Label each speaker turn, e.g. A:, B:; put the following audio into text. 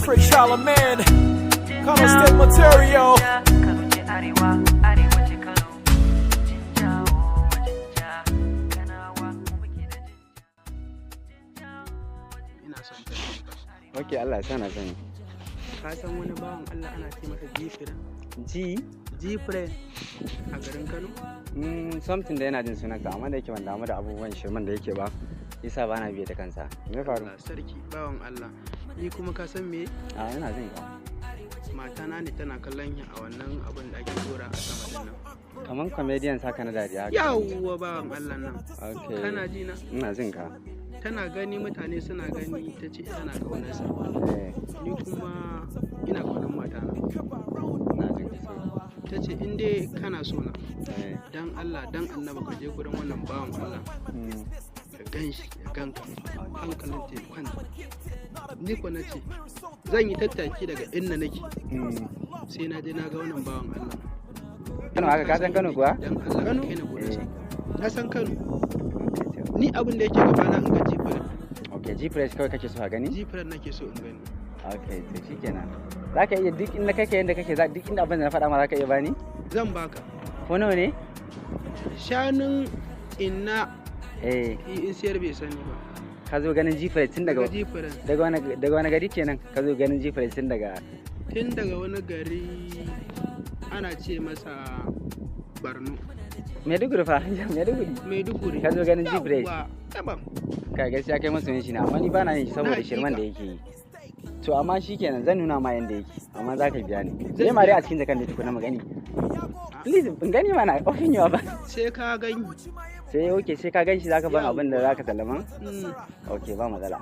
A: Trick Charlemagne, Color State Material.
B: Ina son ta.
C: Ok, Allah sana sani.
B: Ka san wani bawan Allah ana ce masa Jifren? Jifren a garin Kano?
C: Something da yana jin sunanka amma da yake ban damu da abubuwan shirman da yake ba. Isa ba na biye ta kansa. Me faru?
B: Allah sarki bawan Allah. Ni kuma ka san me?
C: A yana jin ka.
B: Matana ne tana kallon a wannan abin da ake dora a sama din nan.
C: Kaman comedian saka na dariya.
B: Yawwa bawan Allah nan.
C: Okay.
B: Kana ji na?
C: Ina jin ka.
B: Tana gani mutane suna gani ta ce tana kaunarsa. Ni kuma ina kaunar matana.
C: Ina jin ki sai.
B: Ta ce in dai kana so na dan Allah dan annaba ka je gurin wannan bawan Allah ka gan shi ya ganka hankalin ta kwanta. Ni ko na ce zan yi tattaki daga inda nake sai na je na ga wannan bawan Allah.
C: Kano haka ka san Kano kuwa?
B: Dan Allah Kano kai na gurin sa. Na san Kano. Ni abin da yake gabana in ga Jifren.
C: Okay, Jifren kawai kake so ka gani?
B: Jifren nake so in gani.
C: Okay, to shikenan. Za ka iya duk inda kake yanda kake duk inda abin da na faɗa ma za ka iya bani?
B: Zan baka.
C: Ko nawa ne?
B: Shanun inna in siyar bai sani ba.
C: Ka zo ganin Jifren tun daga
B: Jifren.
C: daga wani gari kenan ka zo ganin Jifren tun daga
B: wani gari ana ce masa Borno.
C: Maiduguri fa
B: Maiduguri.
C: ka zo ganin Jifren.
B: Tabam.
C: Ka gaskiya kai masoyin shi ne amma ni ba na yin shi saboda shirman da yake yi. To amma shikenan zan nuna ma yanda yake amma za ka biya ni. Sai ma dai a cikin jakan da tukuna magani. Please bin gani mana ofin yawa ba.
B: Sai ka gani.
C: Sai ka gan shi zaka ban abin da zaka sallama? Okay ba matsala.